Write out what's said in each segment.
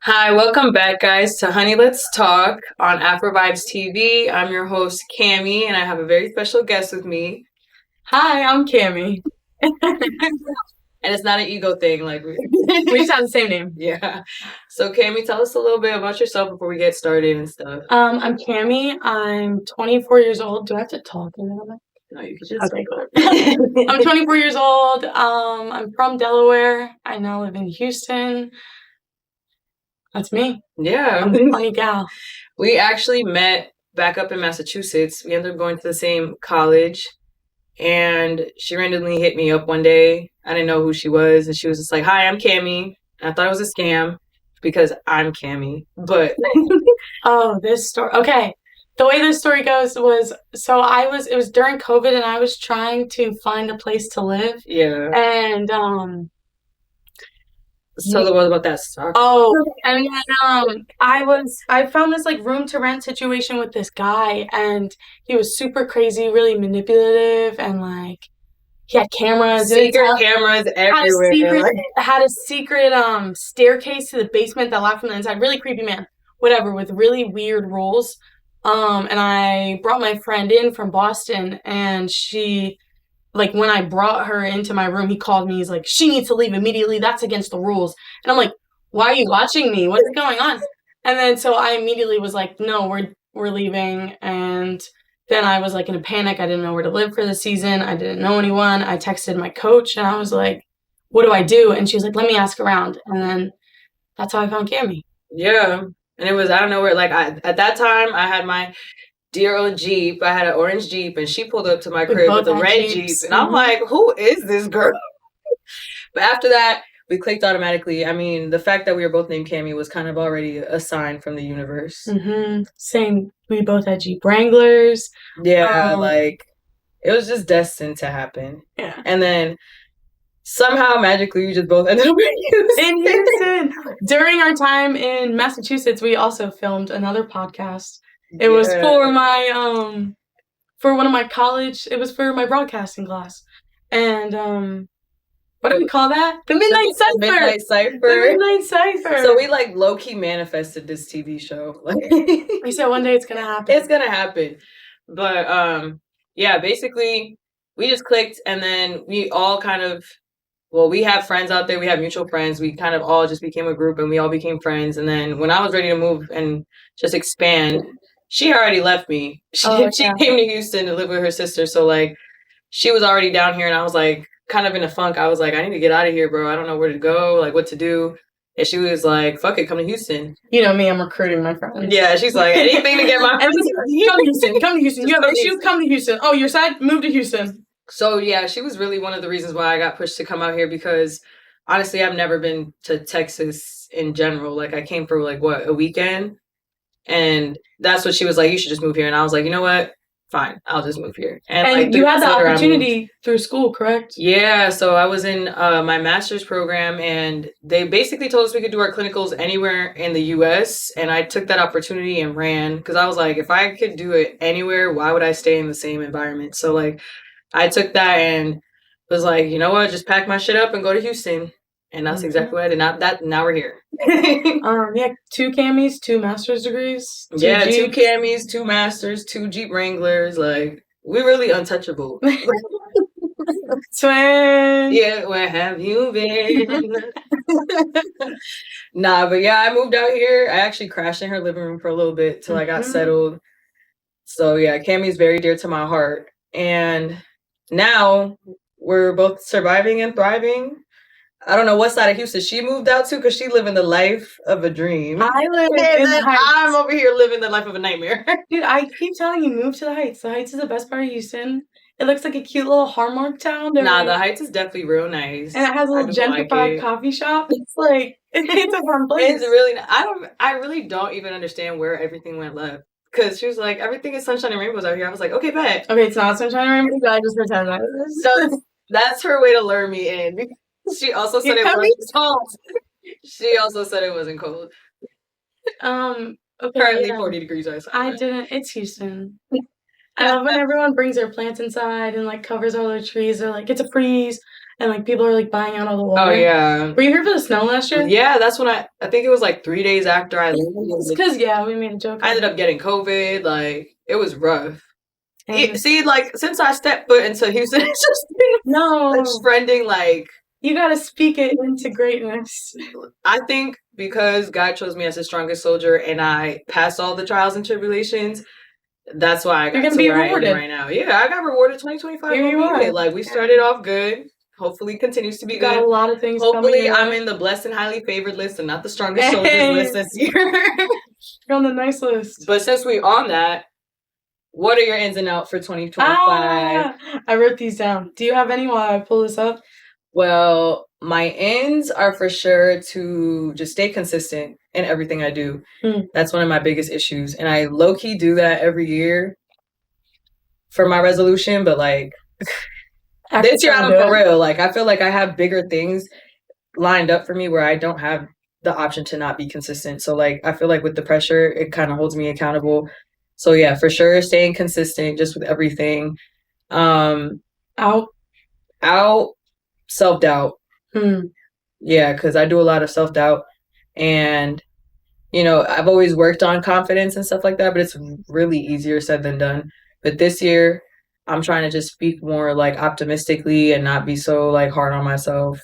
Hi, welcome back, guys, to Honey Let's Talk on Afrovibes TV. I'm your host, Cami, and I have a very special guest with me. Hi, I'm Cami. And it's not an ego thing, like we just have the same name. Yeah. So, Cami, tell us a little bit about yourself before we get started and stuff. I'm Cami. I'm 24 years old. Do I have to talk in a minute? No, you can just. Okay, cool. I'm 24 years old. I'm from Delaware. I now live in Houston. That's me. Yeah. I'm a funny gal. We actually met back up in Massachusetts. We ended up going to the same college. And she randomly hit me up one day. I didn't know who she was. And she was just like, "Hi, I'm Cami." And I thought it was a scam because I'm Cami. But oh, this story. Okay. The way this story goes was, it was during COVID and I was trying to find a place to live. Yeah. And, tell the world about that stuff. Oh, and then I found this like room to rent situation with this guy, and he was super crazy, really manipulative, and like he had cameras, secret cameras everywhere. Had a secret staircase to the basement that locked from the inside. Really creepy man. Whatever, with really weird rules. And I brought my friend in from Boston, and she. Like, when I brought her into my room, he called me. He's like, "She needs to leave immediately. That's against the rules." And I'm like, "Why are you watching me? What is going on?" And then so I immediately was like, "No, we're leaving." And then I was like in a panic. I didn't know where to live for the season. I didn't know anyone. I texted my coach, and I was like, "What do I do?" And she was like, "Let me ask around." And then that's how I found Cami. Yeah. And it was, I don't know where, like, at that time, I had my dear old Jeep. I had an orange Jeep, and she pulled up to my crib with a red Jeep. And I'm like, who is this girl? But after that, we clicked automatically. I mean, the fact that we were both named Cami was kind of already a sign from the universe. Mm-hmm. Same. We both had Jeep Wranglers. Yeah, like, it was just destined to happen. Yeah. And then somehow, magically, we just both ended up in Houston. During our time in Massachusetts, we also filmed another podcast. It was for my for one of my college. It was for my broadcasting class, and what do we call that? The Midnight Cipher. Midnight Cipher. The Midnight Cipher. So we like low key manifested this TV show. We said one day it's gonna happen. It's gonna happen. But yeah, basically we just clicked, and then we all kind of. Well, we have friends out there. We have mutual friends. We kind of all just became a group, and we all became friends. And then when I was ready to move and just expand, she already left me. She came to Houston to live with her sister. So, like, she was already down here, and I was, like, kind of in a funk. I was like, I need to get out of here, bro. I don't know where to go, like, what to do. And she was like, fuck it, come to Houston. You know me, I'm recruiting my friends. Yeah, she's like, anything to get my friends. Come to Houston. Come to Houston. You have an issue? Come to Houston. Oh, you're sad? Move to Houston. So, yeah, she was really one of the reasons why I got pushed to come out here because, honestly, I've never been to Texas in general. Like, I came for, like, a weekend? And that's what she was like, you should just move here. And I was like, you know what? Fine, I'll just move here. And like, you had the opportunity through school, correct? Yeah, so I was in my master's program, and they basically told us we could do our clinicals anywhere in the U.S., and I took that opportunity and ran because I was like, if I could do it anywhere, why would I stay in the same environment? So, like, I took that and was like, you know what, just pack my shit up and go to Houston. And that's exactly what I did. Now we're here. Yeah, 2 Camis, 2 master's degrees. 2 Camis, 2 masters, 2 Jeep Wranglers. Like, we're really untouchable. Twin. Yeah, where have you been? Nah, but yeah, I moved out here. I actually crashed in her living room for a little bit till I got settled. So yeah, Cami's very dear to my heart. And now we're both surviving and thriving. I don't know what side of Houston she moved out to because she living the life of a dream. I live in the Heights. I'm over here living the life of a nightmare. Dude, I keep telling you, move to the Heights. The Heights is the best part of Houston. It looks like a cute little Hallmark town. Nah, the Heights is definitely real nice. And it has a little gentrified coffee shop. It's like, it's a fun place. It's really nice. I really don't even understand where everything went left. Because she was like, everything is sunshine and rainbows out here. I was like, okay, bet. Okay, it's not sunshine and rainbows, but I just pretend that. So that's her way to lure me in. She also said it wasn't cold. She also said it wasn't cold. Okay. Currently 40 degrees outside. I didn't. It's Houston. I love when everyone brings their plants inside and like covers all their trees. Or like it's a freeze, and like people are like buying out all the water. Oh yeah. Were you here for the snow last year? Yeah, that's when I think it was like 3 days after I It's because we made a joke. I ended up getting COVID. Like it was rough. See, like since I stepped foot into Houston, it's just been trending. Like you gotta speak it into greatness. I think because God chose me as His strongest soldier, and I passed all the trials and tribulations. That's why I got to where I am right now. Yeah, I got rewarded 2025. Here you are. Like we started off good. Hopefully, continues to be good. Got a lot of things. Hopefully, I'm in the blessed and highly favored list, and not the strongest soldiers list this year. You're on the nice list. But since we're on that, what are your ins and outs for 2025? I wrote these down. Do you have any while I pull this up? Well, my ends are for sure to just stay consistent in everything I do. That's one of my biggest issues. And I low-key do that every year for my resolution. But like this year, I'm for real. Like I feel like I have bigger things lined up for me where I don't have the option to not be consistent. So like I feel like with the pressure, it kind of holds me accountable. So yeah, for sure, staying consistent just with everything. Out. Self-doubt. Yeah, because I do a lot of self-doubt. And, you know, I've always worked on confidence and stuff like that, but it's really easier said than done. But this year, I'm trying to just speak more, like, optimistically and not be so, like, hard on myself.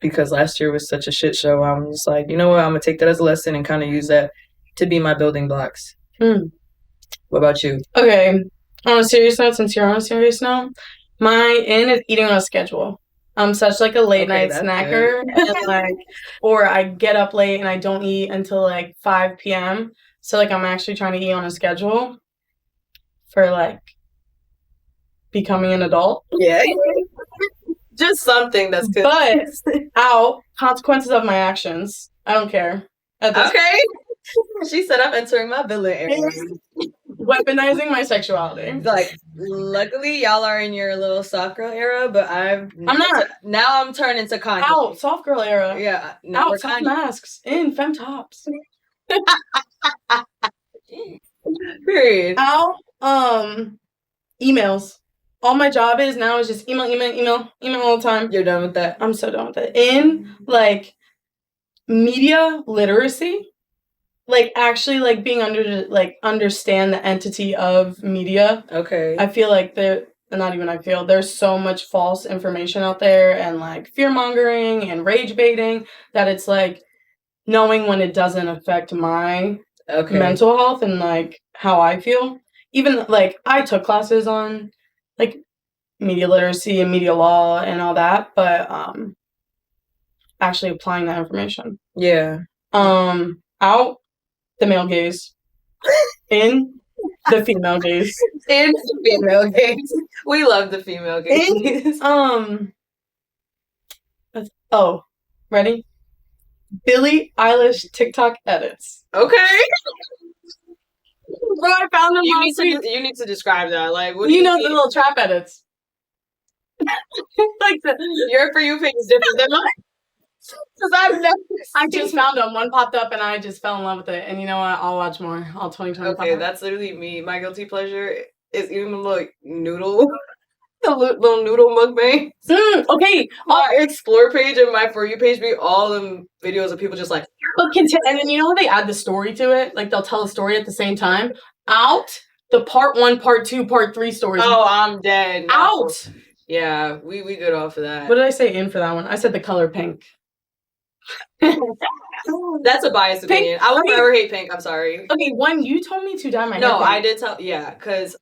Because last year was such a shit show. I'm just like, you know what? I'm going to take that as a lesson and kind of use that to be my building blocks. What about you? Okay. On a serious note, since you're on a serious note, my in is eating on a schedule. I'm such like a late night snacker, and like, or I get up late and I don't eat until like 5 p.m. So like I'm actually trying to eat on a schedule for like becoming an adult. Yeah. Just something that's good. But consequences of my actions. I don't care. Okay. She said I'm entering my villain area. Weaponizing my sexuality. Like, luckily y'all are in your little soft girl era, but I'm not. Now I'm turning to Kanye. Out, soft girl era. Yeah. Out, soft masks. In, femme tops. Period. Out, emails. All my job is now is just email all the time. You're done with that? I'm so done with it. In, like, media literacy. Like, actually, like, being understand the entity of media. Okay. I feel like there's so much false information out there and, like, fear-mongering and rage-baiting that it's, like, knowing when it doesn't affect my mental health and, like, how I feel. Even, like, I took classes on, like, media literacy and media law and all that, but actually applying that information. Yeah. Out. The male gaze. In the female gaze. In the female gaze. We love the female gaze. Ready? Billie Eilish TikTok edits. Okay. Bro, I found them you need to describe that. Like, what do you know the little trap edits. Like your For You page is different than mine. Because I just found them. One popped up and I just fell in love with it. And you know what? I'll watch more. All 2025. Okay, that's literally me. My guilty pleasure is even a little noodle. The little noodle mukbang. Okay. My Explore page and my For You page be all them videos of people just like... And then you know when they add the story to it? Like they'll tell a story at the same time. Out the part 1, part 2, part 3 stories. Oh, I'm dead. Out. Yeah, we good off of that. What did I say in for that one? I said the color pink. That's a biased opinion. I will never hate pink. I'm sorry. Okay, one, you told me to dye my hair pink. No, I did tell. Yeah, because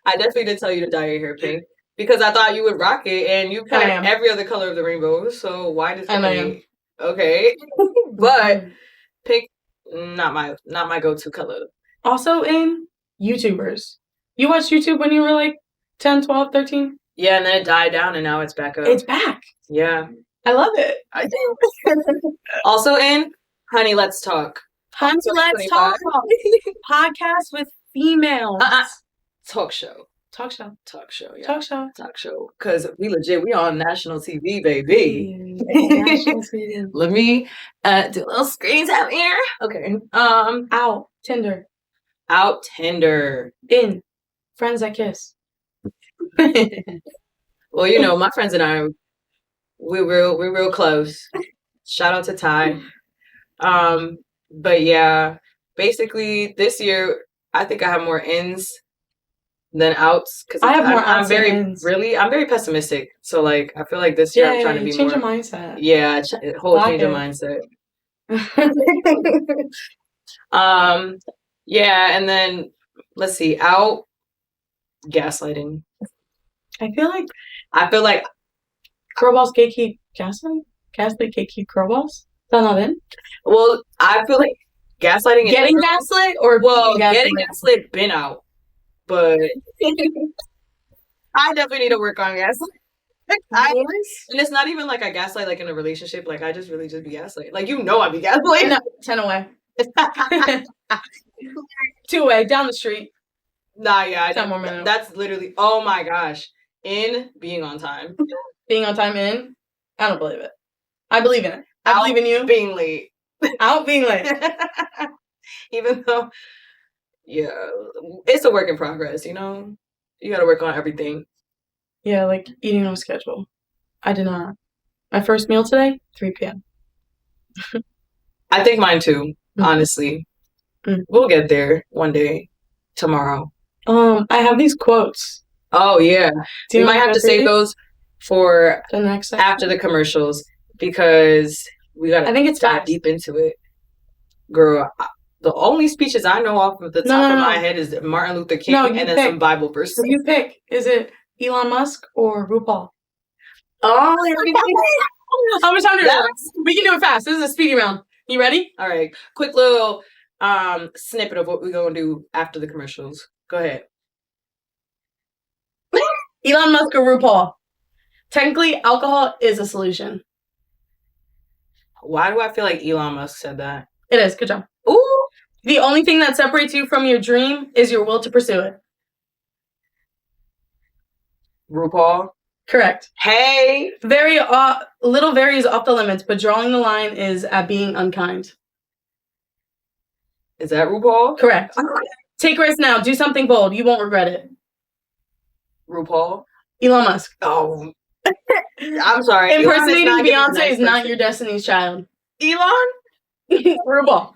I definitely did tell you to dye your hair pink because I thought you would rock it, and you had every other color of the rainbow. So why does it? Okay, but pink, not my go-to color. Also, in YouTubers, you watched YouTube when you were like 10, 12, 13? Yeah, and then it died down, and now it's back up. It's back. Yeah. I love it. I do. Also in Honey, Let's Talk. Honey, Let's Talk. Podcast with females. Talk show. Yeah. Talk show. Because we on national TV, baby. Let me do a little screen tap here. Okay. Out. Tinder. Out Tinder. In. Friends that kiss. Well, you know, my friends and I, we're real close. Shout out to Ty. But yeah, basically this year I think I have more ins than outs because I have more I'm outs than very ins. I'm very pessimistic. So like I feel like this year I'm trying to be change more your mindset. yeah, whole Like change of it. mindset. Yeah, and then let's see, out gaslighting. I feel like Girl boss gatekeep gaslight? Gaslight gatekeep girl boss? Is that not in? well, I feel like gaslighting Getting gaslit or well, being getting gaslit? gaslit been out, but I definitely need to work on gaslight. And it's not even like I gaslight like in a relationship. Like I just really just be gaslight. Like you know I be gaslight. No, 10 away. 2 away, down the street. Nah, yeah. 10 more minutes. That's literally, oh my gosh. In being on time. Being on time in? I don't believe it. I believe in it. I believe in you. Being late. Out being late. Even though, yeah, it's a work in progress, you know? You gotta work on everything. Yeah, like eating on a schedule. I did not. My first meal today, 3 p.m. I think mine too, honestly. We'll get there one day, tomorrow. I have these quotes. Oh, yeah. We might have to save those for the next after the commercials because we gotta dive deep into it. Girl, the only speeches I know off of the top of my head is Martin Luther King and then some Bible verses. So you pick. Is it Elon Musk or RuPaul? Oh, how much time do we have? We can do it fast. This is a speedy round. You ready? All right. Quick little snippet of what we're going to do after the commercials. Go ahead. Elon Musk or RuPaul? Technically, alcohol is a solution. Why do I feel like Elon Musk said that? It is. Good job. Ooh. The only thing that separates you from your dream is your will to pursue it. RuPaul? Correct. Hey! Little varies off the limits, but drawing the line is at being unkind. Is that RuPaul? Correct. Take risks now. Do something bold. You won't regret it. RuPaul? Elon Musk. Oh. I'm sorry. Impersonating Beyonce is not your destiny's child. Elon? RuPaul.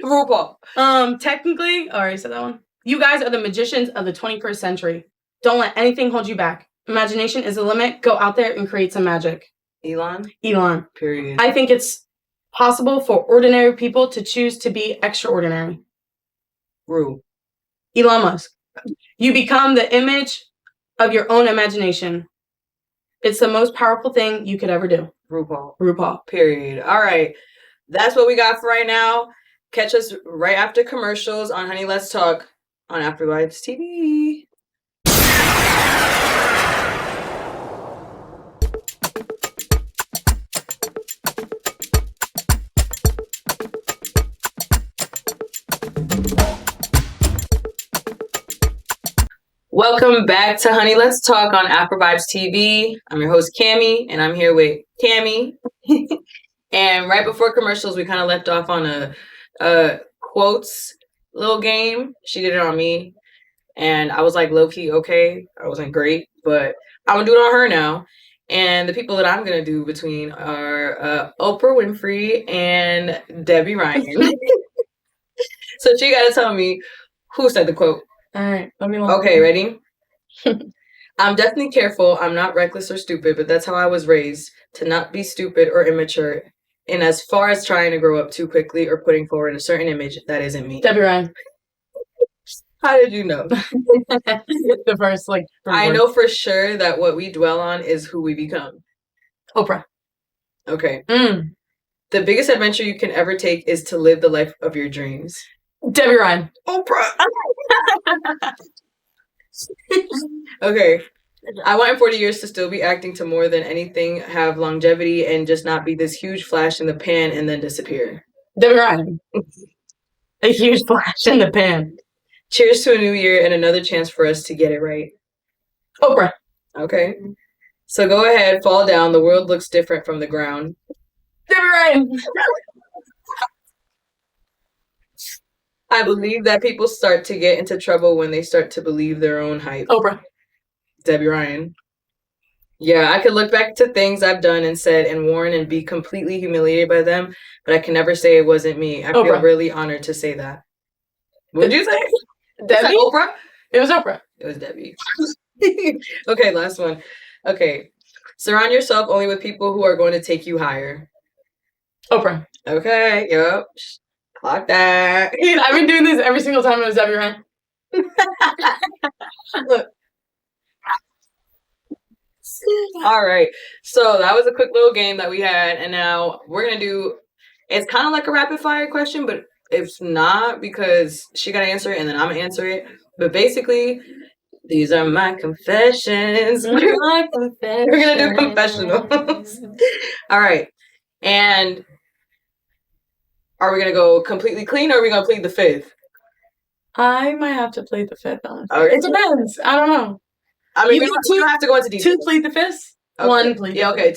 RuPaul. Technically, I already said that one. You guys are the magicians of the 21st century. Don't let anything hold you back. Imagination is the limit. Go out there and create some magic. Elon. Period. I think it's possible for ordinary people to choose to be extraordinary. Elon Musk. You become the image of your own imagination. It's the most powerful thing you could ever do. RuPaul. Period. All right. That's what we got for right now. Catch us right after commercials on Honey Let's Talk on Afrovibes TV. Welcome back to Honey Let's Talk on Afrovibes TV. I'm your host, Cami, and I'm here with Cami. And right before commercials, we kind of left off on a quotes little game. She did it on me, and I was like, low-key, okay. I wasn't great, but I'm going to do it on her now. And the people that I'm going to do between are Oprah Winfrey and Debbie Ryan. So she got to tell me who said the quote. All right. Let me Okay, ready? I'm definitely careful. I'm not reckless or stupid, but that's how I was raised, to not be stupid or immature. And as far as trying to grow up too quickly or putting forward a certain image, that isn't me. Debbie Ryan. How did you know? The first, I know for sure that what we dwell on is who we become. Oprah. Okay. The biggest adventure you can ever take is to live the life of your dreams. Debbie Ryan. Oprah. Okay. I want in 40 years to still be acting, to more than anything have longevity and just not be this huge flash in the pan and then disappear. Debbie Ryan. A huge flash in the pan. Cheers to a new year and another chance for us to get it right. Oprah. Okay. So go ahead, fall down. The world looks different from the ground. Debbie Ryan. I believe that people start to get into trouble when they start to believe their own hype. Oprah. Debbie Ryan. Yeah, I could look back to things I've done and said and worn and be completely humiliated by them, but I can never say it wasn't me. I feel Oprah. really honored to say that. What did you say? Debbie? Oprah? It was Oprah. It was Debbie. Okay, last one. Okay. Surround yourself only with people who are going to take you higher. Oprah. Okay, yep. Clock that. I've been doing this every single time it was Debbie Ryan. Look. All right. So that was a quick little game that we had. And now we're going to do, it's kind of like a rapid fire question, but it's not because she got to answer it and then I'm going to answer it. But basically, these are my confessions. We're going to do confessionals. All right. And are we going to go completely clean or are we going to plead the fifth? I might have to plead the fifth, honestly. Okay. It depends. I don't know. I mean, we don't have to go into detail. 2 plead the fifths? Okay. 1 plead the fifth. Okay.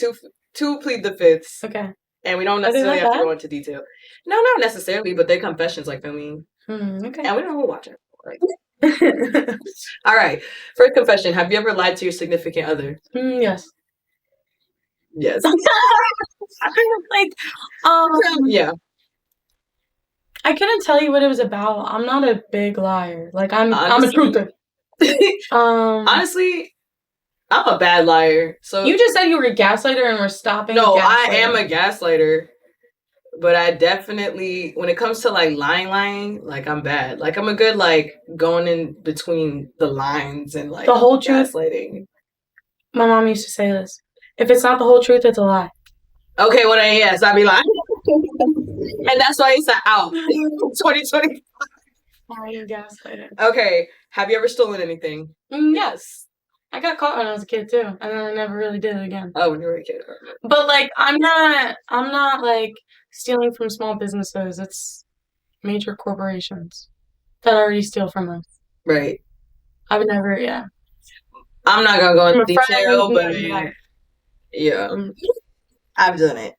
Two plead the fifths. Okay. And we don't necessarily have to go into detail. No, not necessarily, but they're confessions, like, I mean. Okay. And we don't know who watch it. Right? All right. First confession. Have you ever lied to your significant other? Yes. Yes. Yeah. I couldn't tell you what it was about. I'm not a big liar. Like, I'm a truther. Honestly, I'm a bad liar. So you just said you were a gaslighter and we're stopping. No, I am a gaslighter. But I definitely, when it comes to like lying, like I'm bad. Like I'm a good like going in between the lines and like the whole truth. Gaslighting. My mom used to say this: if it's not the whole truth, it's a lie. Okay, well then yes, I be lying. And that's why it's out. 2020. Why are you gaslighting? Okay, have you ever stolen anything? Yes. I got caught when I was a kid too, and then I never really did it again. Oh, when you were a kid. But like, I'm not like stealing from small businesses. It's major corporations that already steal from us. Right. I would never. Yeah. I'm not gonna go into detail, but yeah, I've done it.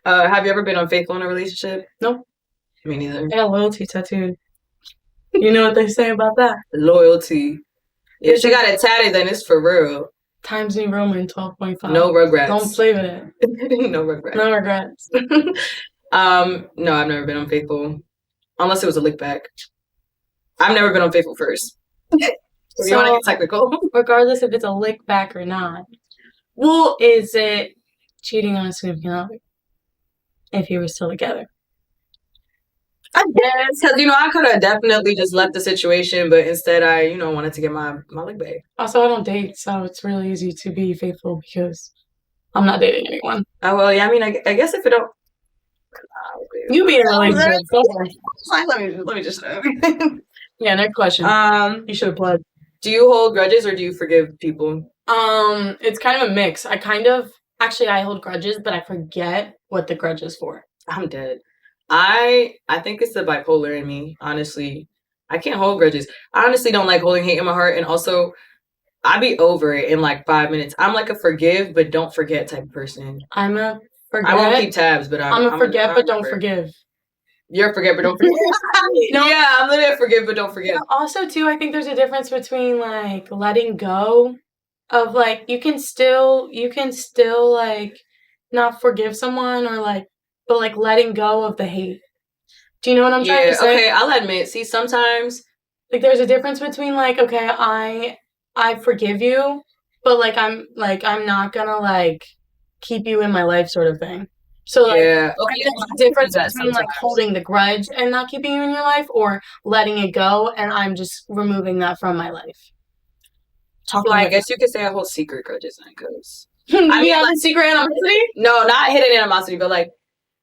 Have you ever been unfaithful in a relationship? Nope. Me neither. I got loyalty tattooed. You know what they say about that? Loyalty. If she got it tatted, then it's for real. Times New Roman 12.5. No regrets. Don't play with it. No regrets. No regrets. No, I've never been unfaithful. Unless it was a lick back. I've never been unfaithful first. If you want to get technical. Regardless if it's a lick back or not. Well, is it cheating on a significant other? If you were still together? I guess, because, I could have definitely just left the situation, but instead I, wanted to get my lick back. Also, I don't date, so it's really easy to be faithful because I'm not dating anyone. Oh, well, yeah, I mean, I guess if it don't... You be in a relationship. Let me just... Yeah, next question. You should have pled. Do you hold grudges or do you forgive people? It's kind of a mix. Actually, I hold grudges, but I forget what the grudge is for. I'm dead. I think it's the bipolar in me, honestly. I can't hold grudges. I honestly don't like holding hate in my heart, and also, I be over it in like 5 minutes. I'm like a forgive but don't forget type of person. I'm a forget. I won't keep tabs, but I'm a forget but don't forgive. You're a forget but don't forget. No. Yeah, I'm literally a forgive but don't forget. Also, too, I think there's a difference between like letting go of like you can still like not forgive someone or like. But, like, letting go of the hate. Do you know what I'm trying to say? Okay, I'll admit. See, sometimes... Like, there's a difference between, like, okay, I forgive you, but, like, I'm not gonna, like, keep you in my life sort of thing. So, like, yeah. Okay, there's a difference between, like, holding the grudge and not keeping you in your life or letting it go and I'm just removing that from my life. I guess you could say I hold secret grudges, because... I mean, like, secret animosity? No, not hidden animosity, but, like,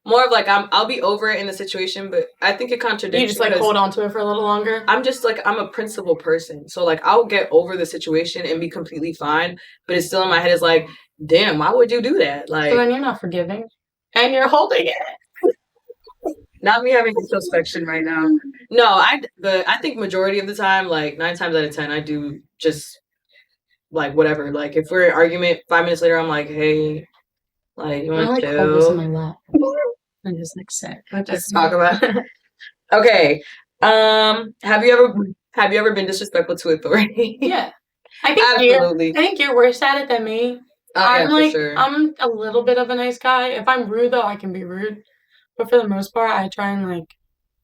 more of like I'll be over it in the situation, but I think it contradicts. You just like hold on to it for a little longer. I'm just like I'm a principled person, so like I'll get over the situation and be completely fine. But it's still in my head. It's like, damn, why would you do that? Like, so then you're not forgiving, and you're holding it. Not me having introspection right now. No, but I think majority of the time, like 9 times out of 10, I do just like whatever. Like if we're in an argument, 5 minutes later, I'm like, hey, like you want to chill? Hold this in my lap. And just like sit. Just talk about it. Okay. Have you ever been disrespectful to authority? Yeah. I think Absolutely. I think you're worse at it than me. I'm for sure. I'm a little bit of a nice guy. If I'm rude though, I can be rude. But for the most part, I try and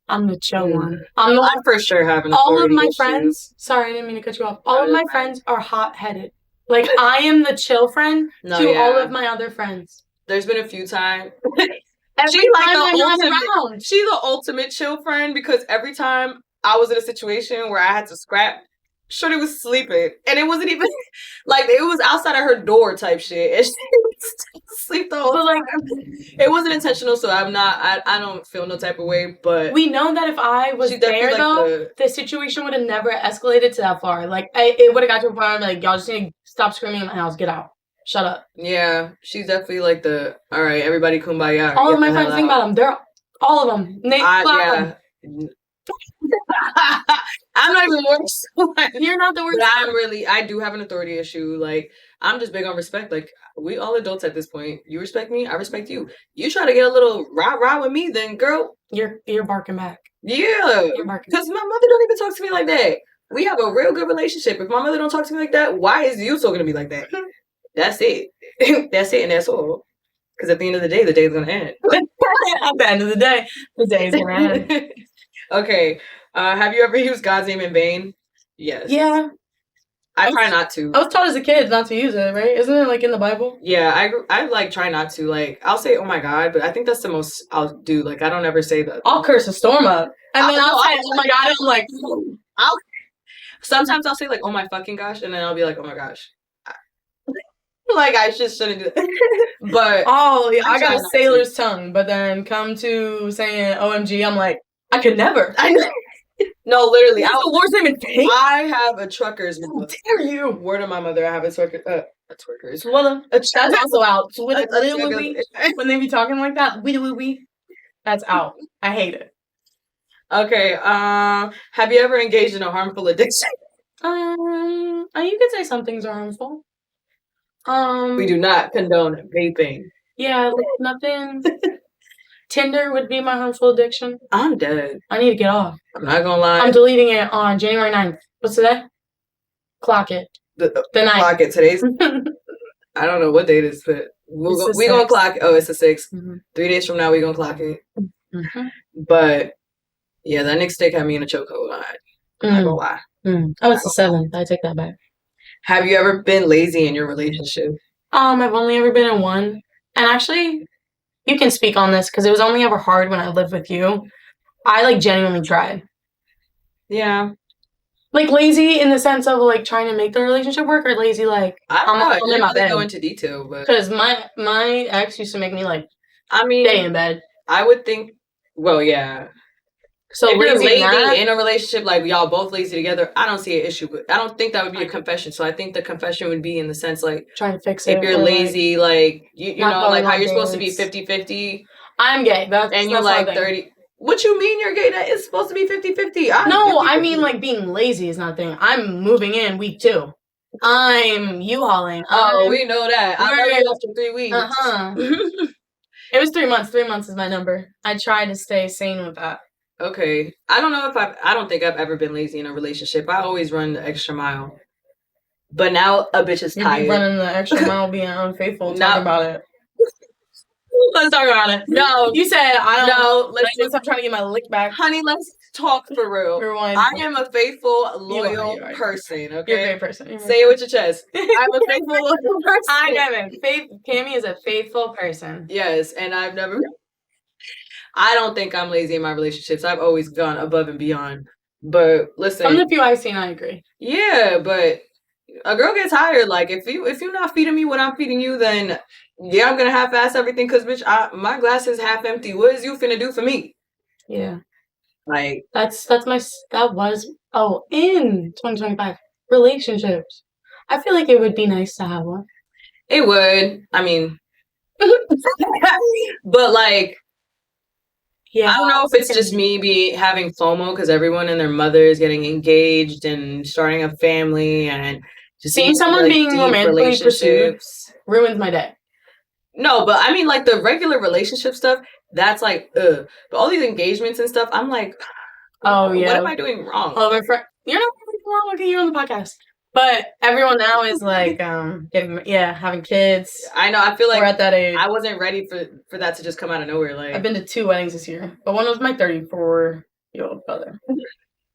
I'm the chill one. I for sure have an all of my issue. friends. Sorry, I didn't mean to cut you off. All of my friends are hot-headed. Like I am the chill friend to all of my other friends. There's been a few times. She's the ultimate chill friend because every time I was in a situation where I had to scrap, Shorty was sleeping, and it wasn't even it was outside of her door type shit, and she was asleep the whole time. It wasn't intentional, so I'm not. I don't feel no type of way. But we know that if I was there though, the situation would have never escalated to that far. It would have got to a point where y'all just need to stop screaming in my house. Get out. Shut up. Yeah, she's definitely all right, everybody kumbaya. All of my friends think about them. They're all of them. Yeah. I'm not even worse. You're not the worst. But I do have an authority issue. I'm just big on respect. We all adults at this point. You respect me, I respect you. You try to get a little rah-rah with me, then girl. You're barking back. Yeah. Because my mother don't even talk to me like that. We have a real good relationship. If my mother don't talk to me like that, why is you talking to me like that? That's it. That's it and that's all. Because at the end of the day, the day is going to end. At the end of the day, the day is going to end. Okay. Have you ever used God's name in vain? Yes. Yeah. I try not to. I was taught as a kid not to use it, right? Isn't it in the Bible? Yeah, I try not to. I'll say, oh my God, but I think that's the most I'll do. I don't ever say that. I'll curse a storm up. And then I'll say, oh my God. I'm sometimes I'll say, oh my fucking gosh. And then I'll be like, oh my gosh. I just shouldn't do that. But. Oh, yeah. I got a sailor's tongue. But then come to saying OMG, I'm like, I could never. No, literally. That's the Lord's name in vain. I have a trucker's mouth. How dare you? Word of my mother, I have a trucker's. Well, that's also out. When they be talking like that, we. That's out. I hate it. Okay. Have you ever engaged in a harmful addiction? You could say some things are harmful. We do not condone vaping. Yeah, nothing. Tinder would be my harmful addiction. I'm dead. I need to get off. I'm not gonna lie. I'm deleting it on January 9th. What's today? Clock it. The 9th. Clock it. Today's. I don't know what date it is, but we're gonna clock it. Oh, it's the 6th. Mm-hmm. 3 days from now, we're gonna clock it. Mm-hmm. But yeah, that Nick stick had me in a chokehold. I'm not gonna lie. Oh, it's the 7th. I take that back. Have you ever been lazy in your relationship? I've only ever been in one. And actually, you can speak on this because it was only ever hard when I lived with you. I genuinely tried. Yeah. Lazy in the sense of trying to make the relationship work, or lazy I don't know. Go into detail, but because my ex used to make me stay in bed. I would think. Well, yeah. So if you're lazy in a relationship, y'all both lazy together, I don't see an issue. But I don't think that would be a confession. So I think the confession would be in the sense trying to fix it. If you're lazy, you know, how you're supposed to be 50-50. I'm gay. And you're 30. What you mean you're gay? That is supposed to be 50-50. No, 50-50. I mean being lazy is not a thing. I'm moving in week 2. I'm U-hauling. We know that. I'm already after 3 weeks. It was 3 months. 3 months is my number. I try to stay sane with that. Okay. I don't know I don't think I've ever been lazy in a relationship. I always run the extra mile. But now a bitch is tired. You're running the extra mile being unfaithful. Talk about it. Let's talk about it. No. You said I don't know. I'm trying to get my lick back. Honey, let's talk for real. Rewind. I am a faithful, loyal person, okay? You're a great person. Say it with your chest. I'm a faithful, loyal person. I am. Cami is a faithful person. Yes, and I don't think I'm lazy in my relationships. I've always gone above and beyond. But listen. From the few I've seen, I agree. Yeah, but a girl gets tired. If you're not feeding me what I'm feeding you, then yeah, I'm gonna half-ass everything because bitch, my glass is half empty. What is you finna do for me? Yeah. That was in 2025 relationships. I feel like it would be nice to have one. It would. I mean, but yeah, I don't know if it's just me having FOMO because everyone and their mother is getting engaged and starting a family and just seeing someone being romantically pursued ruins my day. No, but I mean the regular relationship stuff. That's but all these engagements and stuff. I'm Oh, yeah. What am I doing wrong? All of my friends. You're not doing wrong. Okay, you're on the podcast. But everyone now is like having kids. I know. I feel like we're at that age. I wasn't ready for that to just come out of nowhere. Like I've been to 2 weddings this year, but one was my 34-year-old brother.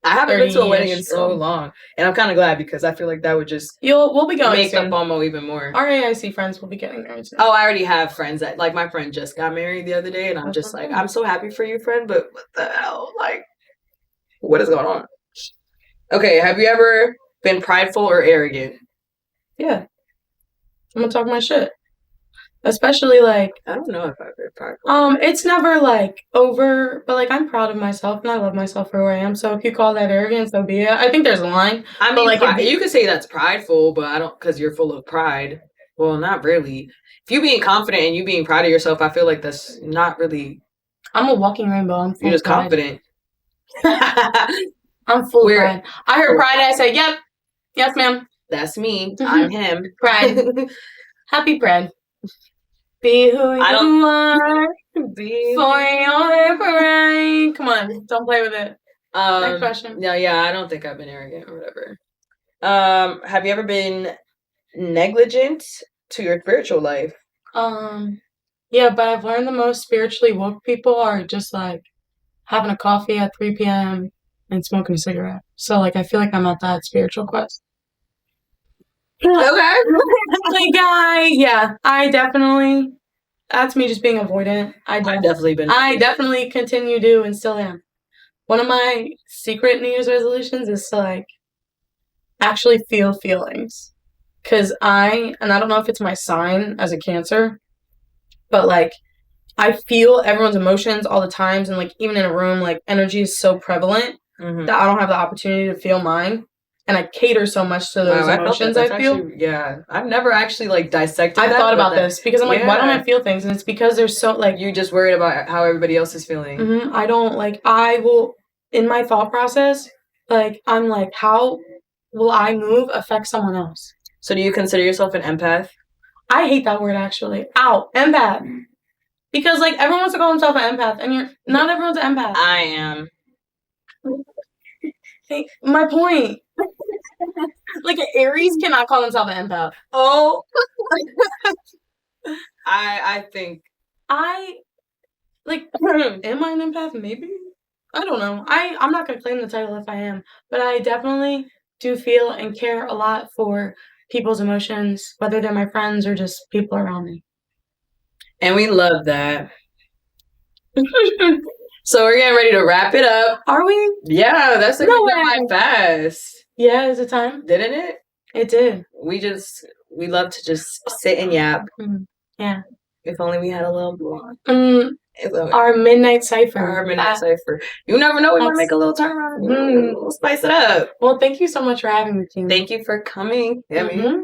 I haven't been to a wedding in so long, and I'm kind of glad because I feel like that would just we'll be going make soon. the FOMO even more. Our AIC friends will be getting married soon. Oh, I already have friends that like my friend just got married the other day, and I'm just like, I'm so happy for you, friend, but what the hell? Like, what is going on? Okay, have you ever been prideful or arrogant? Yeah, I'm gonna talk my shit. Especially like I don't know if I've been prideful. It's never like over, but like I'm proud of myself and I love myself for who I am. So if you call that arrogant, so be it. I think there's a line. I mean, like you could say that's prideful, but I don't because you're full of pride. Well, not really. If you being confident and you being proud of yourself, I feel like that's not really. I'm a walking rainbow. You're just confident. I'm full of pride. I heard pride and I said, "Yep, yes, ma'am." That's me. I'm him. Pride. Happy pride. Be who you are. Be for your pride. Come on, don't play with it. Next question. No, yeah, I don't think I've been arrogant or whatever. Have you ever been negligent to your spiritual life? Yeah, but I've learned the most spiritually woke people are just like having a coffee at 3 p.m. and smoking a cigarette. So like I feel like I'm at that spiritual quest. Okay. I definitely. That's me just being avoidant. I definitely continue to and still am. One of my secret New Year's resolutions is to like actually feel feelings, because I don't know if it's my sign as a Cancer, but like I feel everyone's emotions all the times, and like even in a room, like energy is so prevalent that I don't have the opportunity to feel mine. And I cater so much to those emotions I feel. Actually, I've never actually like dissected that. I've thought about this because I'm like, why don't I feel things? And it's because there's so like... You're just worried about how everybody else is feeling. I don't like... I will... In my thought process, like, I'm like, how will I move affect someone else? So do you consider yourself an empath? I hate that word, actually. Ow, empath. Because, like, everyone wants to call himself an empath, and not everyone's an empath. I am. Hey, my point. Like an Aries cannot call himself an empath. Oh. I think like am I an empath? Maybe. I don't know. I'm not gonna claim the title if I am, but I definitely do feel and care a lot for people's emotions, whether they're my friends or just people around me. And we love that. So we're getting ready to wrap it up. Are we? Yeah, that's like quite fast. Yeah, is it time? Didn't it? It did. We love to just sit and yap. Yeah. If only we had a little more. Our midnight cipher. You never know, we might make a little turnaround. We'll spice it up. Well, thank you so much for having me, Cami. Thank you for coming, Cami.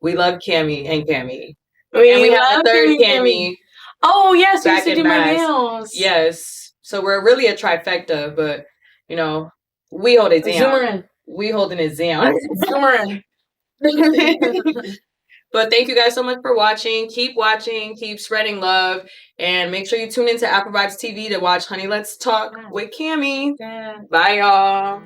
We love Cami and Cami. We have a third Cami. Oh, yes, we used to do my nails. Yes. So we're really a trifecta, but, you know, we hold it down. Zoomer in. We holding it down. Zoomer in. But thank you guys so much for watching. Keep watching. Keep spreading love. And make sure you tune into Afrovibes TV to watch Honey Let's Talk with Cami. Bye, y'all.